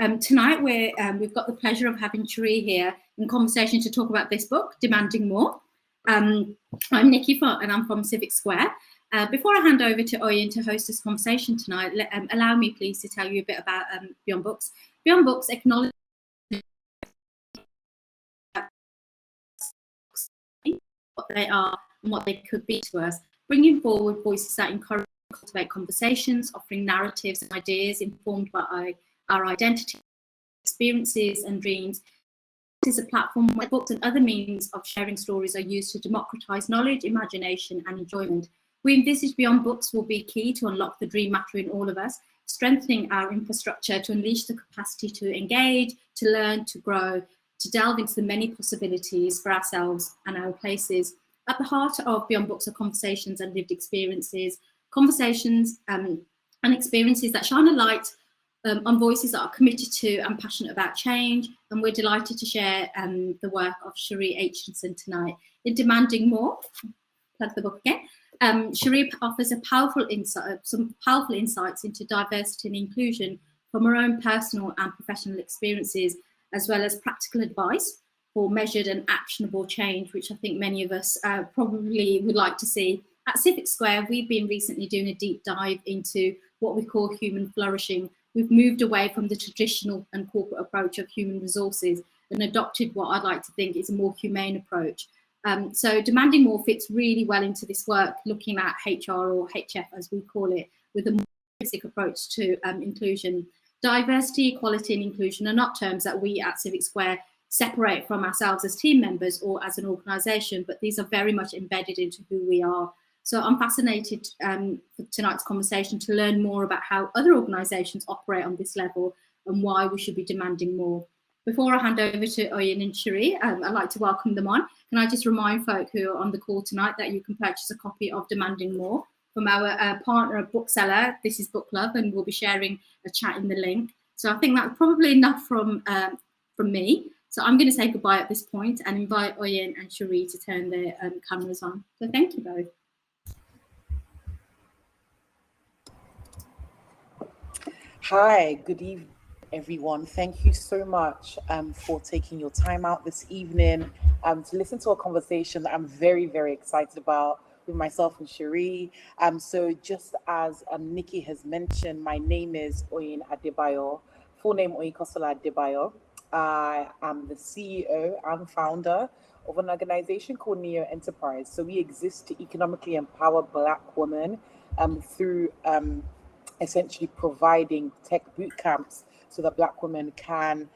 Tonight we've got the pleasure of having Sheree here in conversation to talk about this book, Demanding More. I'm Nikki and I'm from Civic Square. Before I hand over to Oyin to host this conversation tonight, allow me please to tell you a bit about Beyond Books. Beyond Books acknowledges what they are and what they could be to us, bringing forward voices that encourage and cultivate conversations, offering narratives and ideas informed by our identity, experiences and dreams. This is a platform where books and other means of sharing stories are used to democratise knowledge, imagination and enjoyment. We envisage Beyond Books will be key to unlock the dream matter in all of us, strengthening our infrastructure to unleash the capacity to engage, to learn, to grow, to delve into the many possibilities for ourselves and our places. At the heart of Beyond Books are conversations and lived experiences, conversations and experiences that shine a light on voices that are committed to and passionate about change. And we're delighted to share the work of Sheree Atcheson tonight. In Demanding More, plug the book again, Sheree offers some powerful insights into diversity and inclusion from her own personal and professional experiences, as well as practical advice for measured and actionable change, which I think many of us probably would like to see. At Civic Square, we've been recently doing a deep dive into what we call human flourishing. We've moved away from the traditional and corporate approach of human resources and adopted what I'd like to think is a more humane approach. So Demanding More fits really well into this work, looking at HR or HF as we call it, with a more basic approach to inclusion. Diversity, equality and inclusion are not terms that we at Civic Square separate from ourselves as team members or as an organisation, but these are very much embedded into who we are. So I'm fascinated for tonight's conversation to learn more about how other organisations operate on this level and why we should be demanding more. Before I hand over to Oyin and Sheree, I'd like to welcome them on. Can I just remind folk who are on the call tonight that you can purchase a copy of Demanding More from our partner bookseller, This is Book Club, and we'll be sharing a chat in the link. So I think that's probably enough from me. So I'm going to say goodbye at this point and invite Oyin and Sheree to turn their cameras on. So thank you both. Hi, good evening, everyone. Thank you so much for taking your time out this evening to listen to a conversation that I'm very, very excited about with myself and Sheree. So just as Nikki has mentioned, my name is Oyin Adebayo, full name Oyin Adebayo. I am the CEO and founder of an organization called Niyo Enterprise. So we exist to economically empower Black women through essentially providing tech boot camps so that Black women can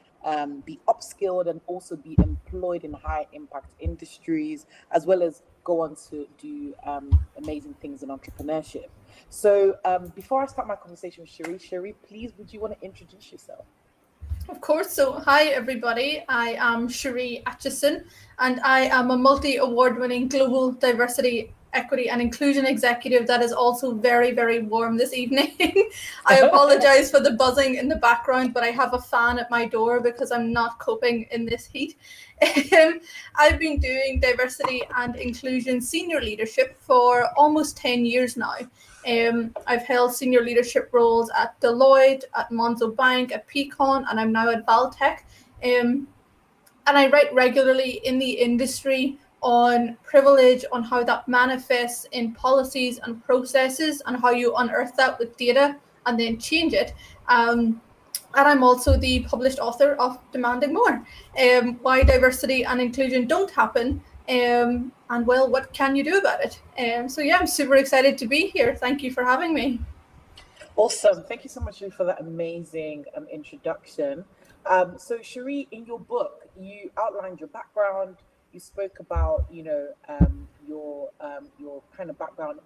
be upskilled and also be employed in high impact industries, as well as go on to do amazing things in entrepreneurship. So before I start my conversation with Sheree, please, would you want to introduce yourself? Of course. So hi, everybody. I am Sheree Atcheson, and I am a multi-award-winning global diversity, equity and inclusion executive that is also very, very warm this evening. I apologize for the buzzing in the background, but I have a fan at my door because I'm not coping in this heat. I've been doing diversity and inclusion senior leadership for almost 10 years now. I've held senior leadership roles at Deloitte, at Monzo Bank, at Peakon, and I'm now at Valtech. And I write regularly in the industry on privilege, on how that manifests in policies and processes, and how you unearth that with data and then change it. And I'm also the published author of Demanding More, why diversity and inclusion don't happen, and well, what can you do about it? So yeah, I'm super excited to be here. Thank you for having me. Awesome. Thank you so much for that amazing introduction. So Sheree, in your book, you outlined your background. You spoke about, your kind of background,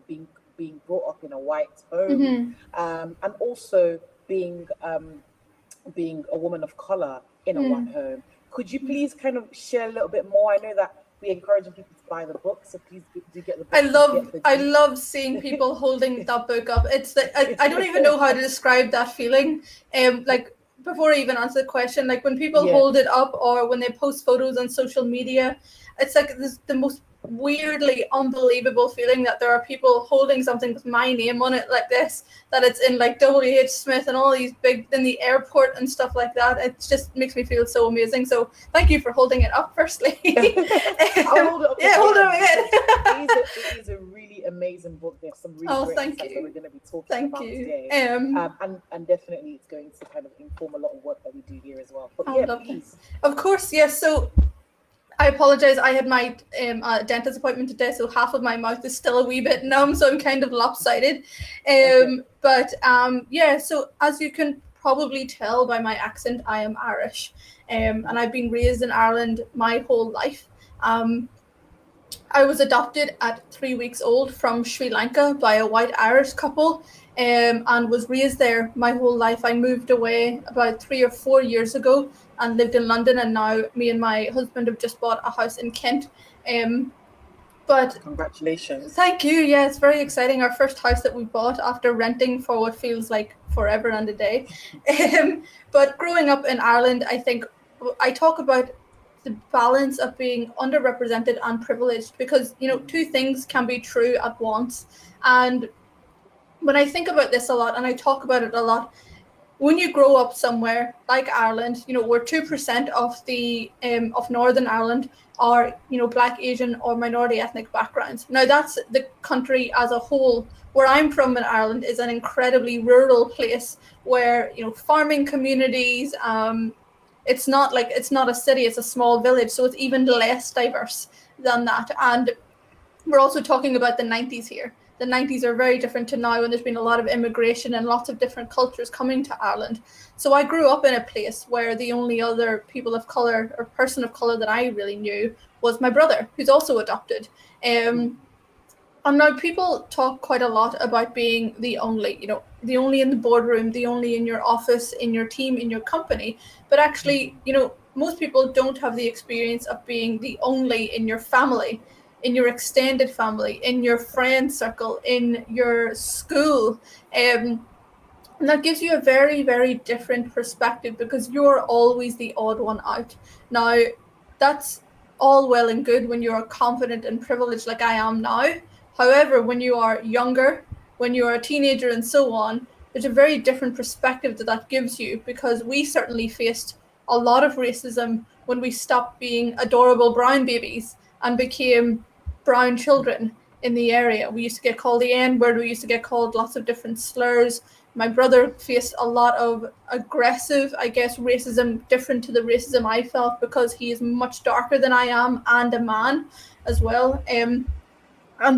being brought up in a white home, and also being a woman of color in a white home. Could you please kind of share a little bit more? I know that we're encouraging people to buy the book, so please do get the book. I love seeing people holding that book up. It's I don't even know how to describe that feeling. Like before I even answer the question, like when people Yeah. hold it up or when they post photos on social media, it's like this, the most weirdly unbelievable feeling that there are people holding something with my name on it like this, that it's in like W.H. Smith and all these big, in the airport and stuff like that. It just makes me feel so amazing. So thank you for holding it up firstly. I'll hold it up. Yeah, hold it up again. It is a really amazing book. There's some really great insights that we're going to be talking about today. And definitely it's going to kind of inform a lot of work that we do here as well. But yeah, please. Of course, yes. So I apologize. I had my dentist appointment today, so half of my mouth is still a wee bit numb, so I'm kind of lopsided. But yeah, so as you can probably tell by my accent, I am Irish, and I've been raised in Ireland my whole life. I was adopted at 3 weeks old from Sri Lanka by a white Irish couple, and was raised there my whole life. I moved away about 3 or 4 years ago and lived in London, and now me and my husband have just bought a house in Kent. But congratulations. Thank you. Yeah, it's very exciting. Our first house that we bought after renting for what feels like forever and a day. But growing up in Ireland, I think I talk about the balance of being underrepresented and privileged, because two things can be true at once. And when I think about this a lot, and I talk about it a lot, when you grow up somewhere like Ireland, where 2% of the of Northern Ireland are Black, Asian, or minority ethnic backgrounds. Now that's the country as a whole. Where I'm from in Ireland is an incredibly rural place where farming communities. It's not a city, it's a small village, so it's even less diverse than that. And we're also talking about the 90s here. The 90s are very different to now, and there's been a lot of immigration and lots of different cultures coming to Ireland. So I grew up in a place where the only other people of color or person of color that I really knew was my brother, who's also adopted. And now people talk quite a lot about being the only, the only in the boardroom, the only in your office, in your team, in your company. But actually, most people don't have the experience of being the only in your family, in your extended family, in your friend circle, in your school. And that gives you a very, very different perspective, because you're always the odd one out. Now, that's all well and good when you're confident and privileged like I am now. However, when you are younger, when you are a teenager and so on, there's a very different perspective that gives you, because we certainly faced a lot of racism when we stopped being adorable brown babies and became brown children in the area. We used to get called the N-word, we used to get called lots of different slurs. My brother faced a lot of aggressive, racism, different to the racism I felt, because he is much darker than I am and a man as well. And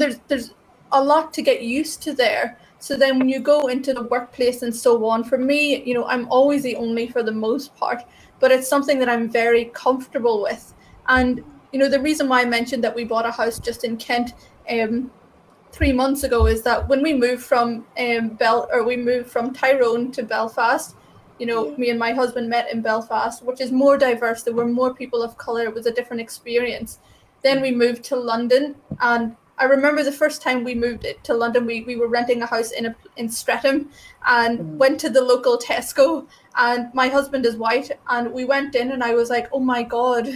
there's a lot to get used to there. So then when you go into the workplace and so on, for me, I'm always the only for the most part, but it's something that I'm very comfortable with. And the reason why I mentioned that we bought a house just in Kent 3 months ago is that when we moved from Tyrone to Belfast, me and my husband met in Belfast, which is more diverse. There were more people of color. It was a different experience. Then we moved to London, and I remember the first time we moved to London, we were renting a house in Streatham, and went to the local Tesco, and my husband is white, and we went in and I was like, oh my God,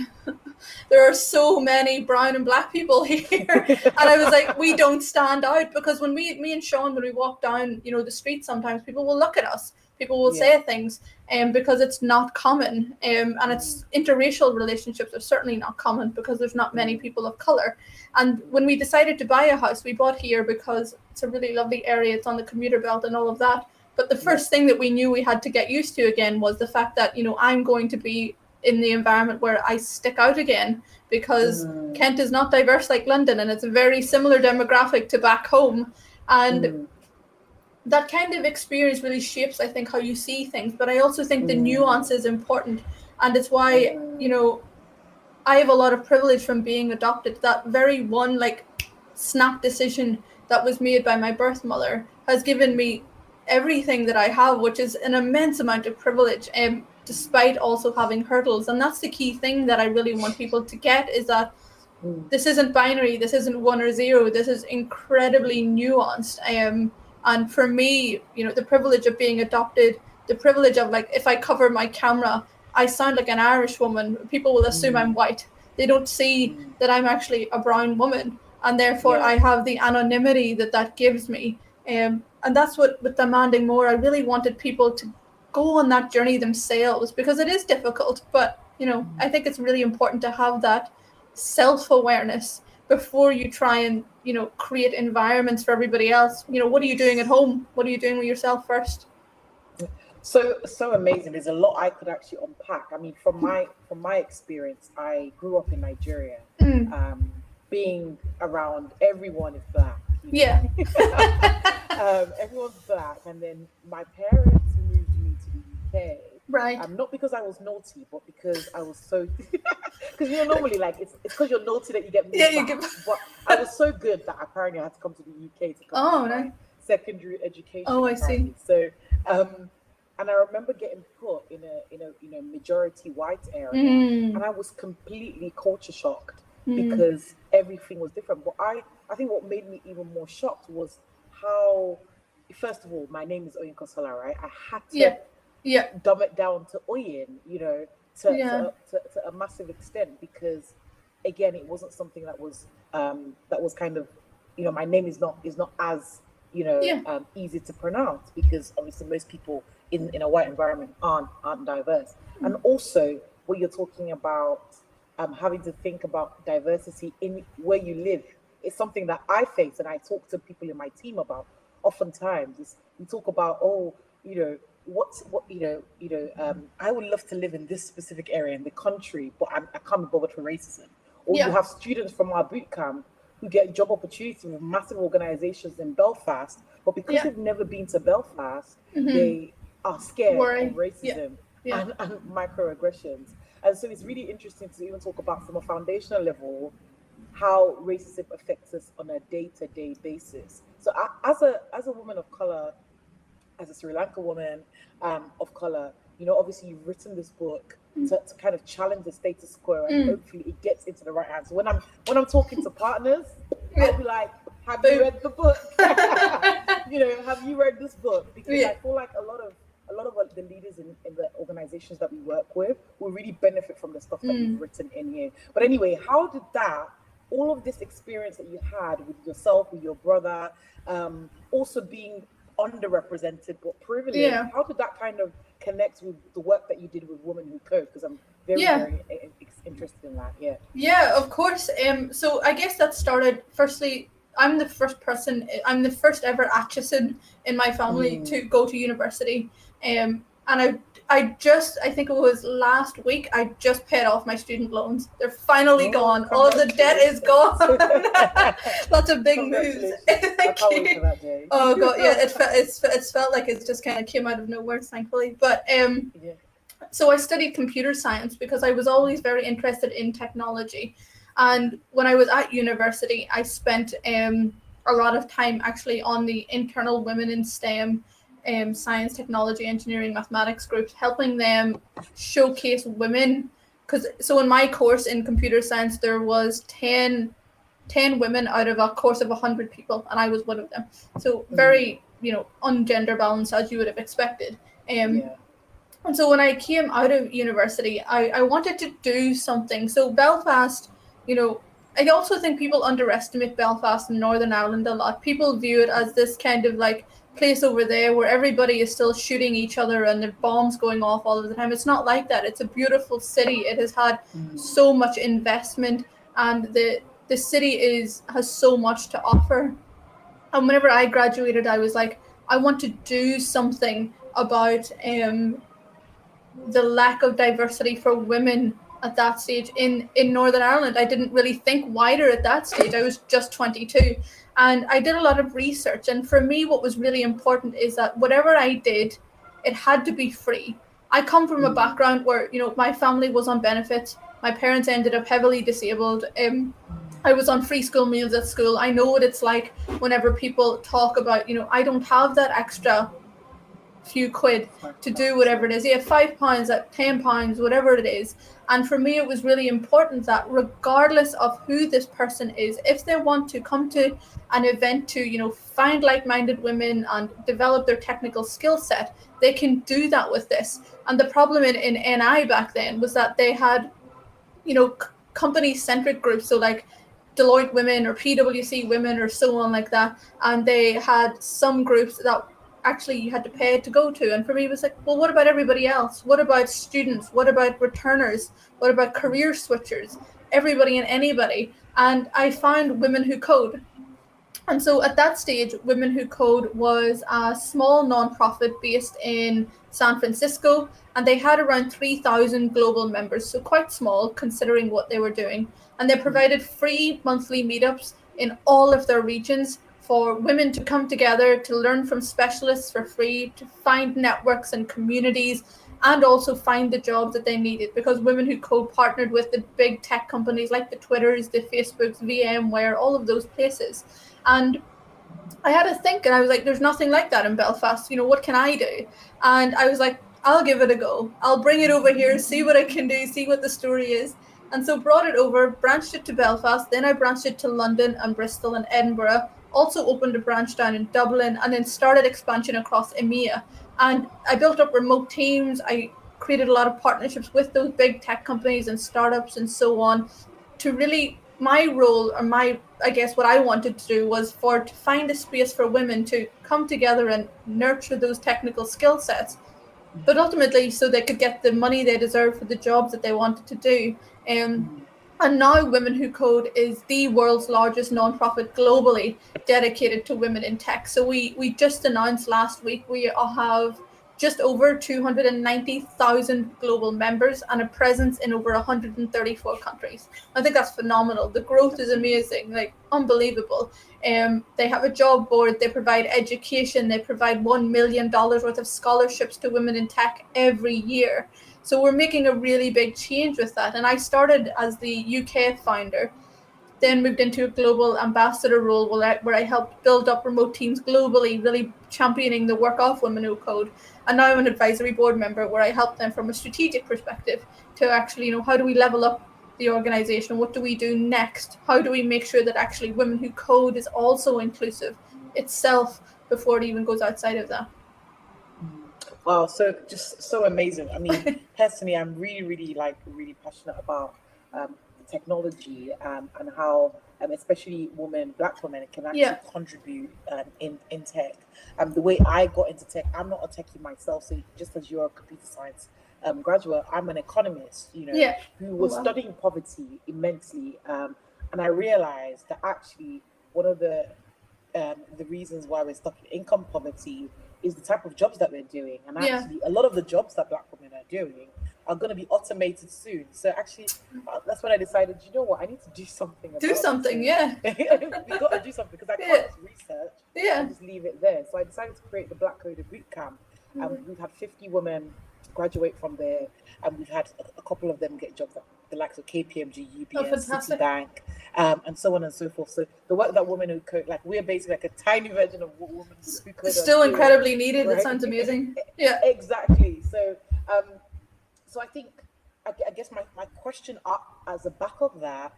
there are so many brown and Black people here. And I was like, we don't stand out, because when me and Sean, when we walk down, the street, sometimes people will look at us. People will say things, because it's not common. And it's interracial relationships are certainly not common, because there's not many people of color. And when we decided to buy a house, we bought here because it's a really lovely area. It's on the commuter belt and all of that. But the first thing that we knew we had to get used to again was the fact that, I'm going to be in the environment where I stick out again, because Kent is not diverse like London, and it's a very similar demographic to back home. And that kind of experience really shapes, I think, how you see things. But I also think the nuance is important. And it's why, I have a lot of privilege from being adopted. That very one snap decision that was made by my birth mother has given me everything that I have, which is an immense amount of privilege, despite also having hurdles. And that's the key thing that I really want people to get, is that this isn't binary, this isn't 1 or 0, this is incredibly nuanced. And for me, the privilege of being adopted the privilege of like, if I cover my camera, I sound like an Irish woman. People will assume I'm white. They don't see that I'm actually a brown woman, and therefore I have the anonymity that gives me. And that's what, with Demanding More, I really wanted people to go on that journey themselves, because it is difficult. But, you know, I think it's really important to have that self-awareness before you try and, you know, create environments for everybody else. You know, what are you doing at home? What are you doing with yourself first? So amazing. There's a lot I could actually unpack. I mean, from my experience, I grew up in Nigeria. Being around everyone is black. Everyone's black, and then my parents moved me to the UK. Right. Not because I was naughty, but because I was so. Because you know, normally, like it's because you're naughty that you get moved back. But I was so good that apparently I had to come to the UK to come to my secondary education. Oh, I see. So, and I remember getting put in a majority white area, and I was completely culture shocked because everything was different. But I think what made me even more shocked was how, first of all, my name is Oyin Kosola, right? I had to dumb it down to Oyin, you know, to a massive extent, because again, it wasn't something that was kind of, you know, my name is not as, you know, easy to pronounce, because obviously most people in a white environment aren't diverse. And also what you're talking about, having to think about diversity in where you live, is something that I face and I talk to people in my team about oftentimes. Is we talk about, oh, you know, I would love to live in this specific area in the country, but I can't be bothered for racism. Or you have students from our boot camp who get job opportunities with massive organizations in Belfast, but because they've never been to Belfast, they are scared of racism and microaggressions. And so it's really interesting to even talk about, from a foundational level, how racism affects us on a day-to-day basis. So as a woman of color, as a Sri Lankan woman of color, you know, obviously you've written this book to kind of challenge the status quo, and hopefully it gets into the right hands. So when I'm talking to partners, I'll be like, have you read the book? You know, have you read this book? Because I feel like a lot of the leaders in the organizations that we work with will really benefit from the stuff that you've written in here. But anyway, how did all of this experience that you had with yourself, with your brother, also being underrepresented but privileged, how did that kind of connect with the work that you did with Women Who Code? Because I'm very interested in that. Yeah, of course. So I guess that started, firstly, I'm the first ever Atcheson in my family to go to university. And I think it was last week, I just paid off my student loans. They're finally gone. All of the debt is gone. Lots of big moves. Thank you. For that day. Oh God, yeah, it's felt like it just kind of came out of nowhere, thankfully. But so I studied computer science because I was always very interested in technology. And when I was at university, I spent a lot of time actually on the internal Women in STEM, science, technology, engineering, mathematics groups, helping them showcase women. So in my course in computer science, there was 10 women out of a course of 100 people, and I was one of them. So very, you know, ungender balanced, as you would have expected. And so when I came out of university, I wanted to do something. So Belfast, you know, I also think people underestimate Belfast and Northern Ireland a lot. People view it as this kind of like place over there where everybody is still shooting each other and the bombs going off all of the time. It's not like that. It's a beautiful city. It has had so much investment, and the city has so much to offer. And whenever I graduated, I was like, I want to do something about the lack of diversity for women at that stage in Northern Ireland. I didn't really think wider at that stage. I was just 22, and I did a lot of research. And for me, what was really important is that whatever I did, it had to be free. I come from a background where, you know, my family was on benefits. My parents ended up heavily disabled. I was on free school meals at school. I know what it's like whenever people talk about, you know, I don't have that extra few quid to do whatever it is. Yeah, £5, like £10, whatever it is. And for me, it was really important that regardless of who this person is, if they want to come to an event to, you know, find like-minded women and develop their technical skill set, they can do that with this. And the problem in NI back then was that they had, you know, company-centric groups, so like Deloitte Women or PwC Women or so on like that, and they had some groups that actually you had to pay to go to. And for me, it was like, well, what about everybody else? What about students? What about returners? What about career switchers? Everybody and anybody. And I found Women Who Code. And so at that stage, Women Who Code was a small nonprofit based in San Francisco, and they had around 3,000 global members, so quite small considering what they were doing. And they provided free monthly meetups in all of their regions for women to come together, to learn from specialists for free, to find networks and communities, and also find the jobs that they needed, because Women Who Code partnered with the big tech companies like the Twitters, the Facebooks, VMware, all of those places. And I had to think, and I was like, there's nothing like that in Belfast. You know, what can I do? And I was like, I'll give it a go. I'll bring it over here, see what I can do, see what the story is. And so brought it over, branched it to Belfast. Then I branched it to London and Bristol and Edinburgh. Also opened a branch down in Dublin, and then started expansion across EMEA. And I built up remote teams. I created a lot of partnerships with those big tech companies and startups and so on, to really, my role, or I guess what I wanted to do was to find a space for women to come together and nurture those technical skill sets, but ultimately so they could get the money they deserve for the jobs that they wanted to do. And now Women Who Code is the world's largest nonprofit globally dedicated to women in tech. So we just announced last week we have just over 290,000 global members and a presence in over 134 countries. I think that's phenomenal. The growth is amazing, like unbelievable. They have a job board, they provide education, they provide $1 million worth of scholarships to women in tech every year. So we're making a really big change with that. And I started as the UK founder, then moved into a global ambassador role where I helped build up remote teams globally, really championing the work of Women Who Code. And now I'm an advisory board member where I help them from a strategic perspective to actually, you know, how do we level up the organization? What do we do next? How do we make sure that actually Women Who Code is also inclusive itself before it even goes outside of that? Wow, so just so amazing. I mean, personally, I'm really passionate about technology and how especially Black women can actually contribute in tech. The way I got into tech, I'm not a techie myself, so just as you're a computer science graduate, I'm an economist, you know, who was studying poverty immensely, and I realized that actually one of the reasons why we're stuck in income poverty is the type of jobs that we're doing. And actually, a lot of the jobs that Black women are doing are going to be automated soon. So actually, that's when I decided, you know what, I need to do something about we got to do something, because I can't just research and just leave it there. So I decided to create the Black Coder Bootcamp. We've had 50 women graduate from there, and we've had a couple of them get jobs at the likes of KPMG, UBS, Citibank, and so on and so forth. So the work that Women Who Code, like, we're basically like a tiny version of what Women Who Code still incredibly needed. Right? That sounds amazing. Yeah, exactly. So so I think, I guess my question up as a back of that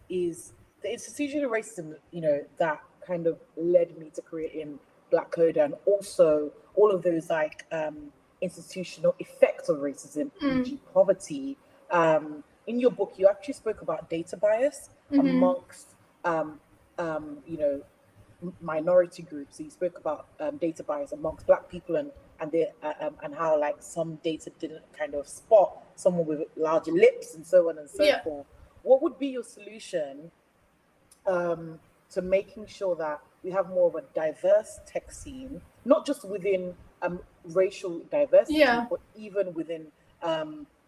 is the institutional racism, you know, that kind of led me to creating Black Coder, and also all of those like institutional effects of racism, e.g. poverty. In your book, you actually spoke about data bias amongst, you know, minority groups. So you spoke about data bias amongst Black people and how like some data didn't kind of spot someone with larger lips and so on and so forth. What would be your solution to making sure that we have more of a diverse tech scene, not just within racial diversity, but even within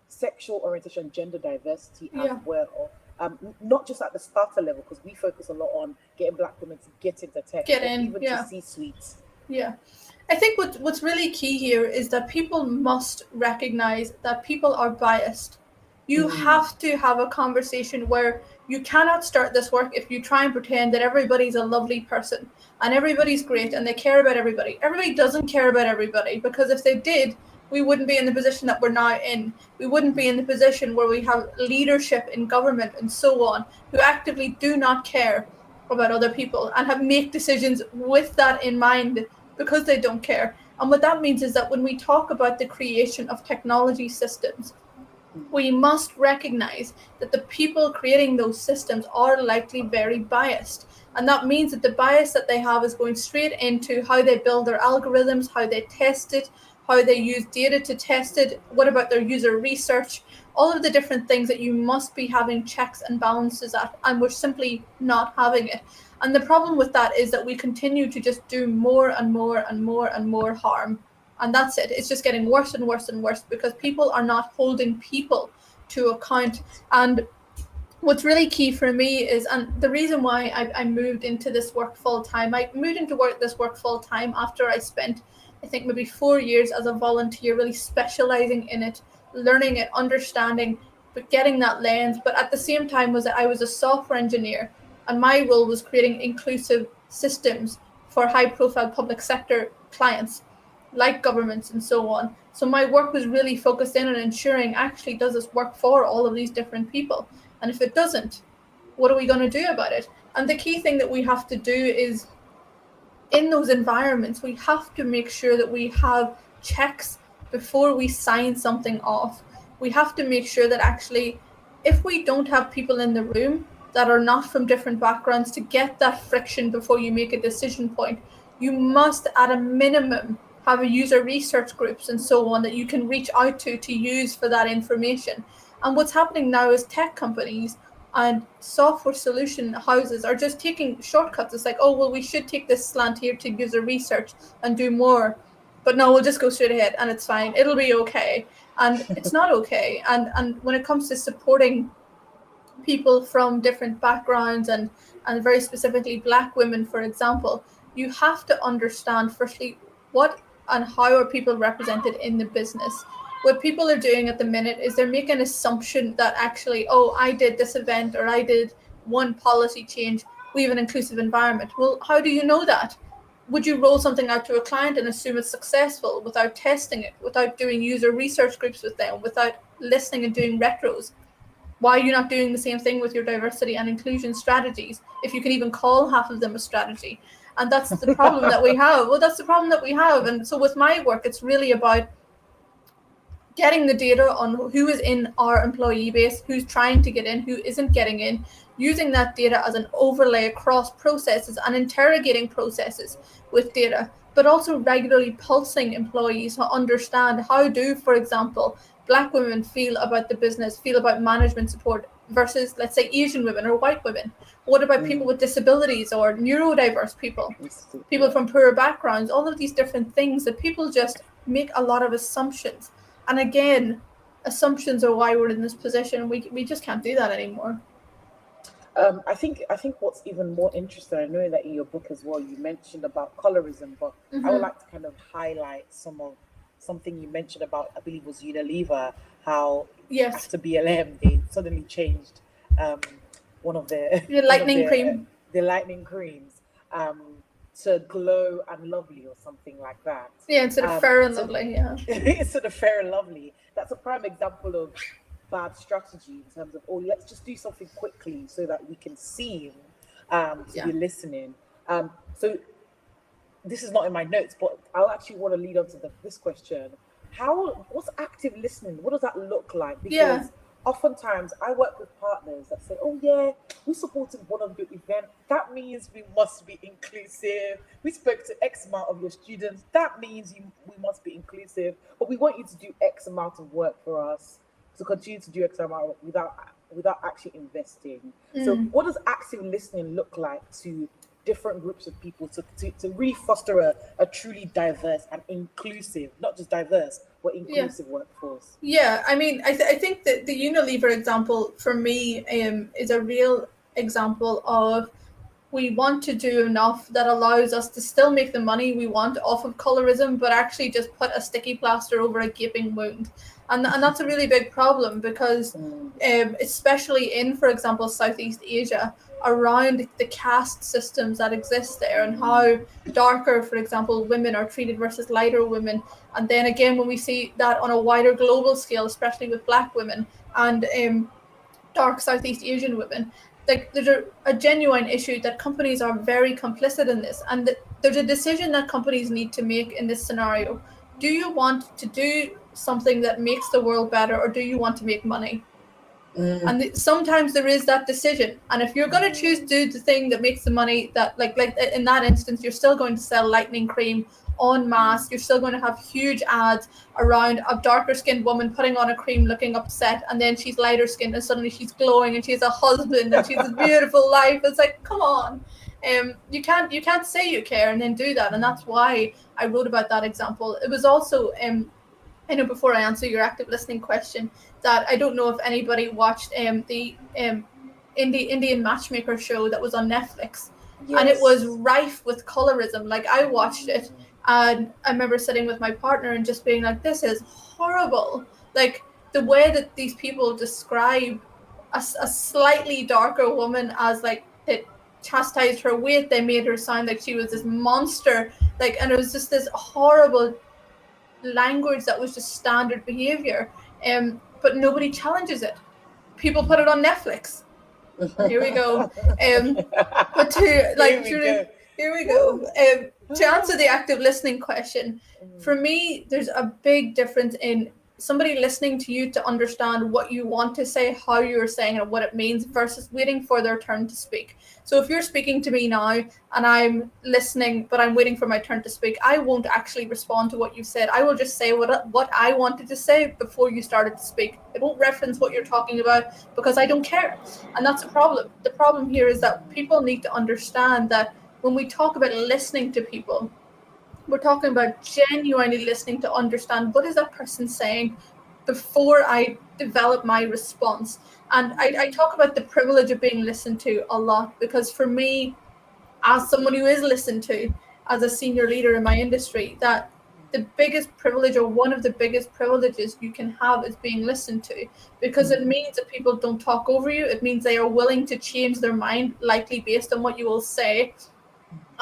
sexual orientation, gender diversity as well? Not just at the starter level, because we focus a lot on getting Black women to get into tech, even to C-suites. I think what's really key here is that people must recognize that people are biased. You have to have a conversation where you cannot start this work if you try and pretend that everybody's a lovely person and everybody's great and they care about everybody. Everybody doesn't care about everybody, because if they did, we wouldn't be in the position that we're now in. We wouldn't be in the position where we have leadership in government and so on who actively do not care about other people and have make decisions with that in mind because they don't care. And what that means is that when we talk about the creation of technology systems, we must recognize that the people creating those systems are likely very biased. And that means that the bias that they have is going straight into how they build their algorithms, how they test it, how they use data to test it, what about their user research, all of the different things that you must be having checks and balances at, and we're simply not having it. And the problem with that is that we continue to just do more and more and more and more harm. And that's it. It's just getting worse and worse and worse because people are not holding people to account. And what's really key for me is, and the reason why I moved into this work full time, I moved into this work full time after I spent, I think, maybe 4 years as a volunteer, really specializing in it, learning it, understanding, but getting that lens. But at the same time was that I was a software engineer, and my role was creating inclusive systems for high profile public sector clients like governments and so on. So my work was really focused in on ensuring, actually, does this work for all of these different people? And if it doesn't, what are we going to do about it? And the key thing that we have to do is, in those environments, we have to make sure that we have checks before we sign something off. We have to make sure that actually, if we don't have people in the room that are not from different backgrounds to get that friction before you make a decision point, you must, at a minimum, have a user research groups and so on that you can reach out to use for that information. And what's happening now is tech companies and software solution houses are just taking shortcuts. It's like, oh, well, we should take this slant here to user research and do more. But no, we'll just go straight ahead and it's fine. It'll be okay. And it's not okay. And when it comes to supporting people from different backgrounds and very specifically Black women, for example, you have to understand, firstly, what and how are people represented in the business. What people are doing at the minute is they're making an assumption that actually, oh, I did this event or I did one policy change, we have an inclusive environment. Well, how do you know that? Would you roll something out to a client and assume it's successful without testing it, without doing user research groups with them, without listening and doing retros? Why are you not doing the same thing with your diversity and inclusion strategies, if you can even call half of them a strategy? And that's the problem that we have. Well, that's the problem that we have. And so with my work, it's really about getting the data on who is in our employee base, who's trying to get in, who isn't getting in, using that data as an overlay across processes and interrogating processes with data, but also regularly pulsing employees to understand how do, for example, Black women feel about the business, feel about management support versus, let's say, Asian women or white women. What about people with disabilities or neurodiverse people, people from poorer backgrounds, all of these different things that people just make a lot of assumptions. And again, assumptions are why we're in this position. We just can't do that anymore. I think what's even more interesting, I know that in your book as well, you mentioned about colorism, but I would like to kind of highlight something you mentioned about, I believe it was Unilever, how after BLM, they suddenly changed one of their lightning cream. The lightning creams to Glow and Lovely or something like that. Yeah, instead of Fair and Lovely, yeah. Instead of Fair and Lovely. That's a prime example of bad strategy in terms of, oh, let's just do something quickly so that we can seem to be listening. So this is not in my notes, but I'll actually want to lead on to this question. What's active listening? What does that look like? Because oftentimes I work with partners that say, oh yeah, we supported one of your events. That means we must be inclusive. We spoke to X amount of your students. That means we must be inclusive. But we want you to do X amount of work for us, to continue to do X amount of work without actually investing. So what does active listening look like to different groups of people to really foster a truly diverse and inclusive, not just diverse, but inclusive workforce? Yeah, I mean, I think that the Unilever example for me is a real example of, we want to do enough that allows us to still make the money we want off of colorism, but actually just put a sticky plaster over a gaping wound. And that's a really big problem because especially in, for example, Southeast Asia, around the caste systems that exist there and how darker, for example, women are treated versus lighter women. And then again, when we see that on a wider global scale, especially with Black women and dark Southeast Asian women, like there's a genuine issue that companies are very complicit in this, and that there's a decision that companies need to make in this scenario. Do you want to do something that makes the world better, or do you want to make money? And sometimes there is that decision, and if you're going to choose to do the thing that makes the money, that like in that instance, you're still going to sell lightning cream en masse. You're still going to have huge ads around a darker skinned woman putting on a cream looking upset, and then she's lighter skinned and suddenly she's glowing and she has a husband and she's a beautiful life. It's like, come on. You can't say you care and then do that. And that's why I wrote about that example. It was also I know, before I answer your active listening question, that I don't know if anybody watched the Indian matchmaker show that was on Netflix. Yes. And it was rife with colorism. Like, I watched it and I remember sitting with my partner and just being like, this is horrible. Like, the way that these people describe a slightly darker woman as like, it chastised her weight, they made her sound like she was this monster. Like, and it was just this horrible language that was just standard behavior, but nobody challenges it. People put it on Netflix. Here we go. But to like, here we go. To answer the active listening question, for me, there's a big difference in somebody listening to you to understand what you want to say, how you're saying it, and what it means, versus waiting for their turn to speak. So if you're speaking to me now and I'm listening, but I'm waiting for my turn to speak, I won't actually respond to what you said. I will just say what I wanted to say before you started to speak. I won't reference what you're talking about because I don't care. And that's a problem. The problem here is that people need to understand that when we talk about listening to people, we're talking about genuinely listening to understand what is that person saying before I develop my response. And I talk about the privilege of being listened to a lot, because for me, as someone who is listened to, as a senior leader in my industry, that the biggest privilege, or one of the biggest privileges you can have, is being listened to, because it means that people don't talk over you. It means they are willing to change their mind, likely based on what you will say.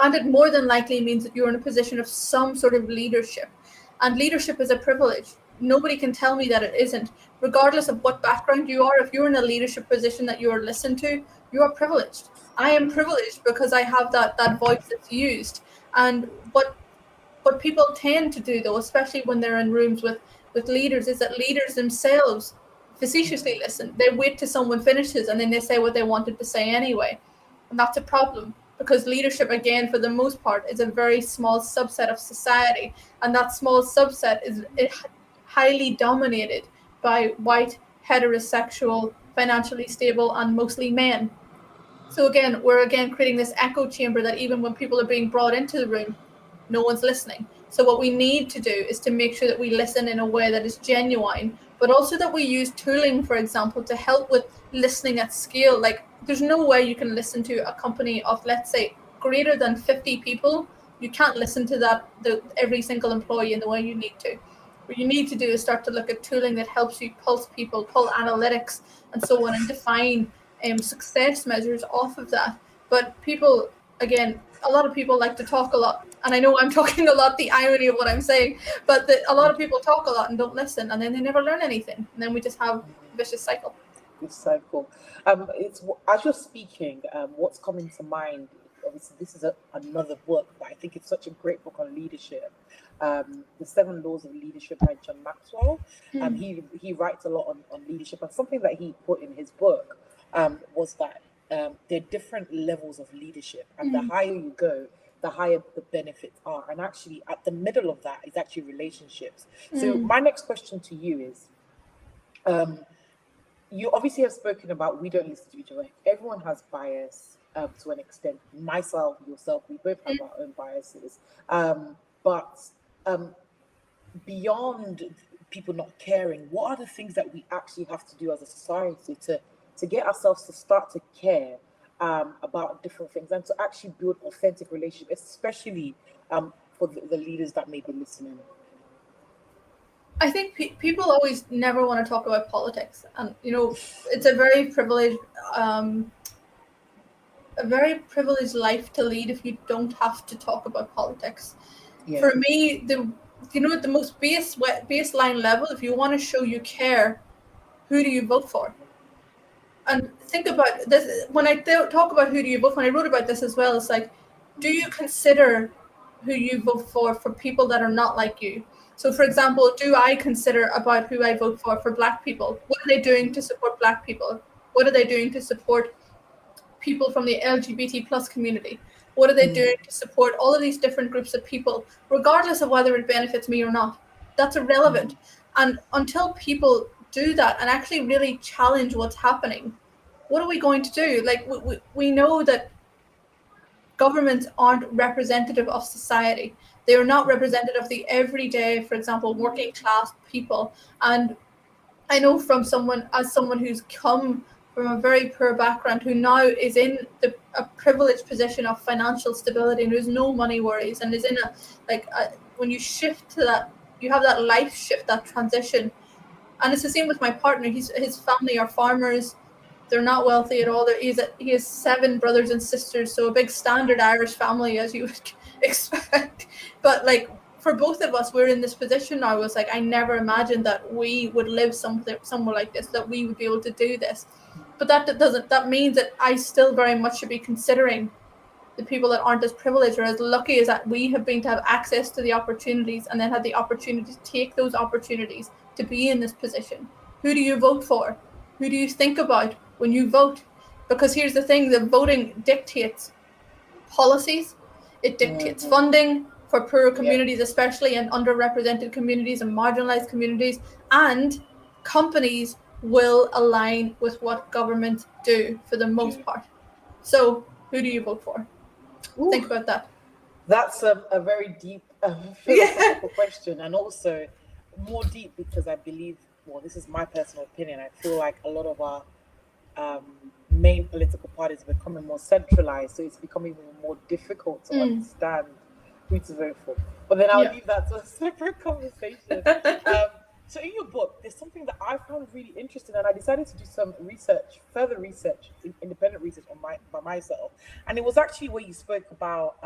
And it more than likely means that you're in a position of some sort of leadership. And leadership is a privilege. Nobody can tell me that it isn't. Regardless of what background you are, if you're in a leadership position that you are listened to, you are privileged. I am privileged because I have that voice that's used. And what people tend to do, though, especially when they're in rooms with leaders, is that leaders themselves facetiously listen. They wait till someone finishes and then they say what they wanted to say anyway. And that's a problem. Because leadership, again, for the most part, is a very small subset of society. And that small subset is highly dominated by white, heterosexual, financially stable, and mostly men. So again, we're creating this echo chamber that even when people are being brought into the room, no one's listening. So what we need to do is to make sure that we listen in a way that is genuine, but also that we use tooling, for example, to help with listening at scale. Like, there's no way you can listen to a company of, let's say, greater than 50 people. You can't listen to every single employee in the way you need to. What you need to do is start to look at tooling that helps you pulse people, pull analytics, and so on, and define success measures off of that. But people, again, a lot of people like to talk a lot. And I know I'm talking a lot, the irony of what I'm saying, but a lot of people talk a lot and don't listen, and then they never learn anything. And then we just have a vicious cycle. Cycle. It's as you're speaking, what's coming to mind, obviously this is another book, but I think it's such a great book on leadership, The 7 Laws of Leadership by John Maxwell. He writes a lot on leadership, and something that he put in his book was that there are different levels of leadership, and the higher you go, the higher the benefits are. And actually at the middle of that is actually relationships. So my next question to you is, you obviously have spoken about we don't listen to each other. Everyone has bias to an extent. Myself, yourself, we both have our own biases. But beyond people not caring, what are the things that we actually have to do as a society to get ourselves to start to care about different things and to actually build authentic relationships, especially for the leaders that may be listening? I think people always never want to talk about politics, and it's a very privileged life to lead if you don't have to talk about politics. Yeah. For me, at the most baseline level, if you want to show you care, who do you vote for? And think about this. When I talk about who do you vote for, and I wrote about this as well, it's like, do you consider who you vote for people that are not like you? So, for example, do I consider about who I vote for Black people? What are they doing to support Black people? What are they doing to support people from the LGBT plus community? What are they doing to support all of these different groups of people, regardless of whether it benefits me or not? That's irrelevant. And until people do that and actually really challenge what's happening, what are we going to do? Like, we know that governments aren't representative of society. They are not representative of the everyday, for example, working class people. And I know from someone who's come from a very poor background, who now is in a privileged position of financial stability and who has no money worries, and is in when you shift to that, you have that life shift, that transition. And it's the same with my partner. His family are farmers. They're not wealthy at all. He has 7 brothers and sisters, so a big standard Irish family, as you would expect. But like, for both of us, we're in this position now. It's like, I never imagined that we would live somewhere like this, that we would be able to do this. But that means that I still very much should be considering the people that aren't as privileged or as lucky as that we have been to have access to the opportunities, and then had the opportunity to take those opportunities to be in this position. Who do you vote for? Who do you think about when you vote? Because here's the thing, the voting dictates policies, it dictates funding for poorer communities, especially, and underrepresented communities and marginalized communities, and companies will align with what governments do for the most part. So who do you vote for? Ooh, think about that. That's a very deep philosophical question, and also more deep because I believe, well, this is my personal opinion, I feel like a lot of our main political parties are becoming more centralized, so it's becoming even more difficult to understand who to vote for. But then I'll leave that to a separate conversation. So in your book, there's something that I found really interesting, and I decided to do some further research, independent research by myself. And it was actually where you spoke about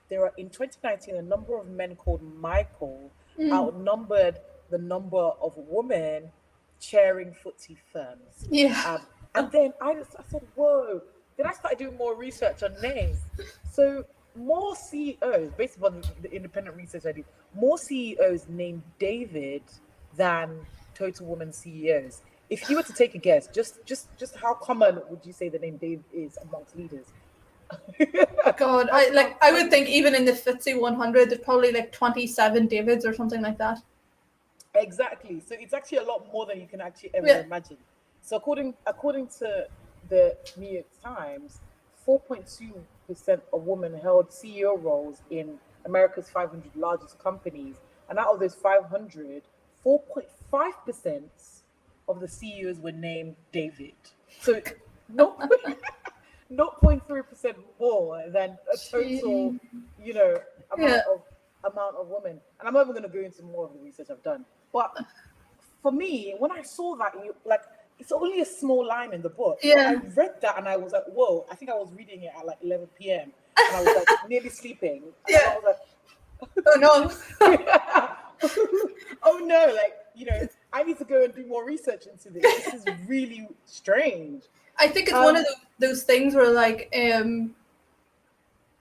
there are, in 2019, a number of men called Michael outnumbered the number of women chairing FTSE firms. And then I said, whoa, then I started doing more research on names. So more CEOs, based upon the independent research I did, more CEOs named David than total women CEOs. If you were to take a guess, just how common would you say the name Dave is amongst leaders? God, I would think even in the FTSE 100, there's probably like 27 Davids or something like that. Exactly. So it's actually a lot more than you can actually ever imagine. So according to the New York Times, 4.2% of women held CEO roles in America's 500 largest companies, and out of those 500, 4.5% of the CEOs were named David. So 0.3% more than a total, amount of women. And I'm not even going to go into more of the research I've done. But for me, when I saw that, it's only a small line in the book. I read that and I was like, whoa, I think I was reading it at like 11 p.m. and I was like nearly sleeping. And I was like, oh no. Oh no, I need to go and do more research into this. This is really strange. I think it's one of those things where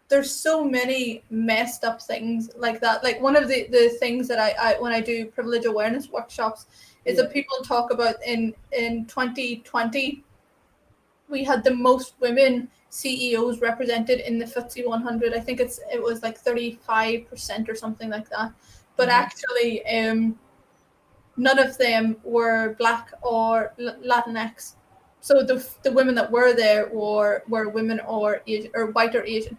there's so many messed up things like that. Like one of the things that I when I do privilege awareness workshops is that people talk about in 2020, we had the most women CEOs represented in the FTSE 100. I think it was like 35% or something like that. But actually, none of them were Black or Latinx. So the women that were there were women or Asian, or white or Asian.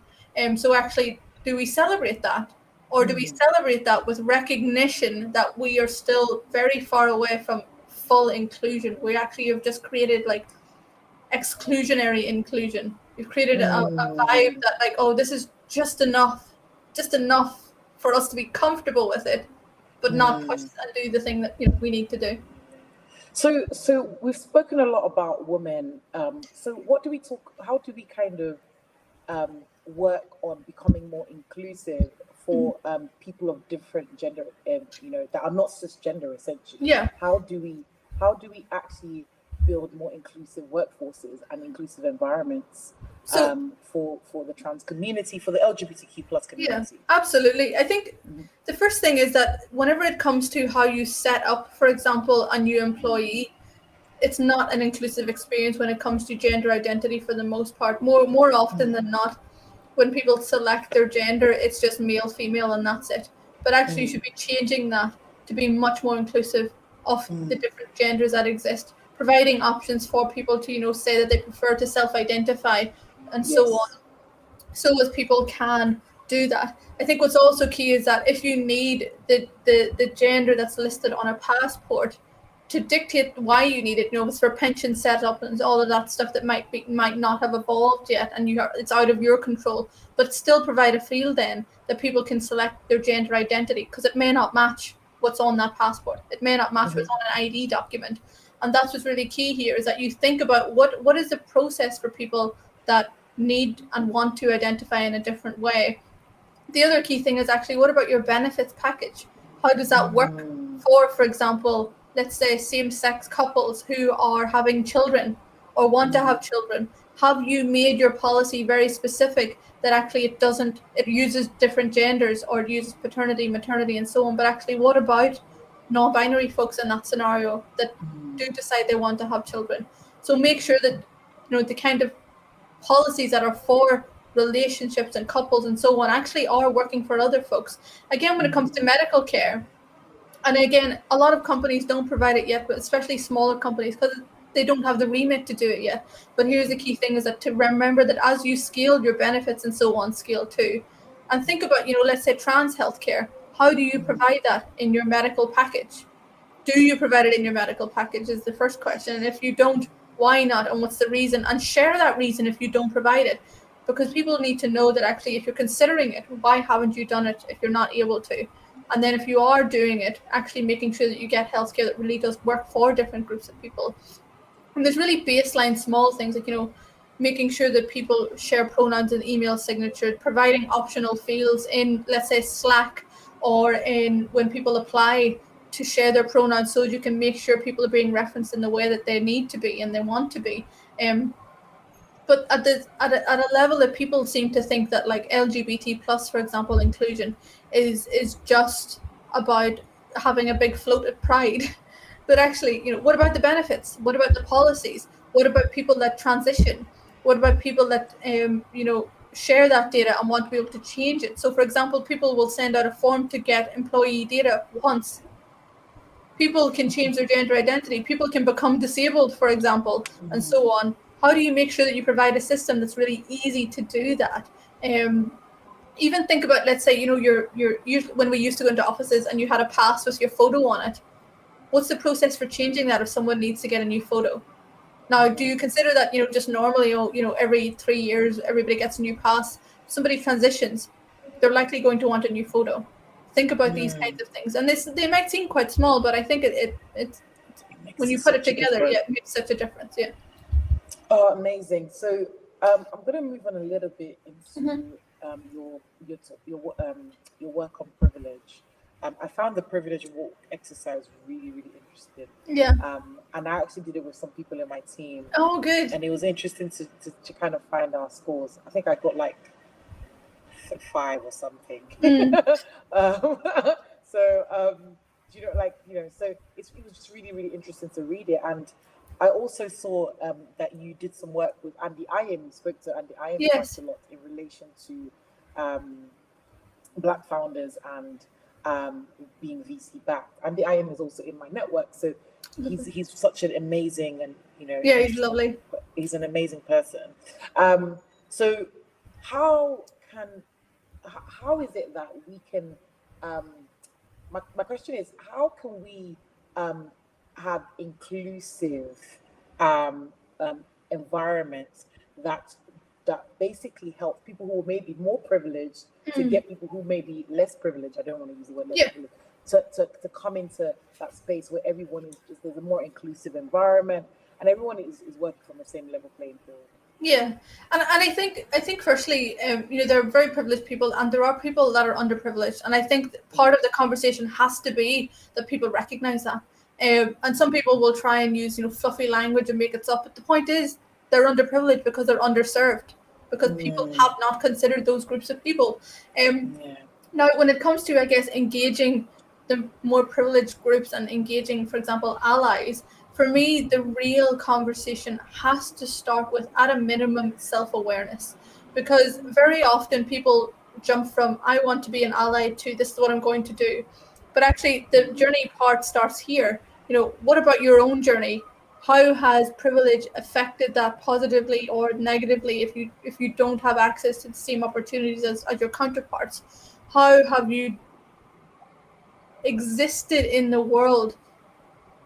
So actually, do we celebrate that? Or do we celebrate that with recognition that we are still very far away from full inclusion? We actually have just created like exclusionary inclusion. We've created a vibe that this is just enough for us to be comfortable with it. but not push and do the thing that we need to do. So we've spoken a lot about women. So how do we kind of work on becoming more inclusive for people of different gender, that are not cisgender essentially? Yeah. How do we actually build more inclusive workforces and inclusive environments for the trans community, for the LGBTQ plus community? Yeah, absolutely. I think the first thing is that whenever it comes to how you set up, for example, a new employee, it's not an inclusive experience when it comes to gender identity for the most part. More often than not, when people select their gender, it's just male, female, and that's it. But actually, you should be changing that to be much more inclusive of the different genders that exist, providing options for people to, say that they prefer to self-identify and so on, so as people can do that. I think what's also key is that if you need the gender that's listed on a passport to dictate why you need it, it's for pension setup and all of that stuff that might not have evolved yet, and it's out of your control, but still provide a field then that people can select their gender identity, because it may not match what's on that passport. It may not match what's on an ID document. And that's what's really key here, is that you think about what is the process for people that need and want to identify in a different way. The other key thing is actually, what about your benefits package? How does that work for example, let's say same-sex couples who are having children or want to have children? Have you made your policy very specific that actually it uses different genders, or it uses paternity, maternity, and so on? But actually, what about non-binary folks in that scenario that do decide they want to have children? So make sure that the kind of policies that are for relationships and couples and so on actually are working for other folks. Again, when it comes to medical care, and again, a lot of companies don't provide it yet, but especially smaller companies, because they don't have the remit to do it yet. But here's the key thing, is that to remember that as you scale your benefits and so on, scale too. And think about, let's say trans healthcare. How do you provide that in your medical package? Do you provide it in your medical package is the first question. And if you don't, why not? And what's the reason? And share that reason if you don't provide it. Because people need to know that actually, if you're considering it, why haven't you done it if you're not able to? And then if you are doing it, actually making sure that you get healthcare that really does work for different groups of people. And there's really baseline small things like, making sure that people share pronouns and email signatures, providing optional fields in, let's say, Slack, or in when people apply to share their pronouns, so you can make sure people are being referenced in the way that they need to be and they want to be. But at a level that people seem to think that, like, LGBT plus, for example, inclusion is just about having a big float at Pride. But actually, what about the benefits? What about the policies? What about people that transition? What about people that share that data and want to be able to change it? So, for example, people will send out a form to get employee data once. People can change their gender identity. People can become disabled, for example, and so on. How do you make sure that you provide a system that's really easy to do that? Even think about, let's say, you're when we used to go into offices and you had a pass with your photo on it. What's the process for changing that if someone needs to get a new photo? Now, do you consider that, just normally, every 3 years, everybody gets a new pass? If somebody transitions, they're likely going to want a new photo. Think about these kinds of things. And they might seem quite small, but I think it's when you put it together, it makes such a difference. Yeah. Oh, amazing. So I'm going to move on a little bit into your work on privilege. I found the privilege walk exercise really, really interesting. Yeah. And I actually did it with some people in my team. Oh, good. And it was interesting to kind of find our scores. I think I got like 5 or something. So it was just really, really interesting to read it. And I also saw that you did some work with Andy Iron. You spoke to Andy Iron quite a lot in relation to Black founders and being VC backed. Andy Iron is also in my network, so he's such an amazing and he's lovely. He's an amazing person. So how is it that we can? My question is, how can we have inclusive environments that basically help people who may be more privileged to get people who may be less privileged? I don't want to use the word less privileged, to come into that space where everyone is just, there's a more inclusive environment and everyone is working from the same level playing field. Yeah, and I think firstly, there are very privileged people, and there are people that are underprivileged, and I think part of the conversation has to be that people recognize that. And some people will try and use fluffy language and make it up, but the point is they're underprivileged because they're underserved, because people have not considered those groups of people. Now, when it comes to, I guess, engaging the more privileged groups and engaging, for example, allies, for me, the real conversation has to start with, at a minimum, self-awareness. Because very often people jump from, I want to be an ally, to this is what I'm going to do. But actually, the journey part starts here. What about your own journey? How has privilege affected that positively or negatively if you don't have access to the same opportunities as your counterparts? How have you existed in the world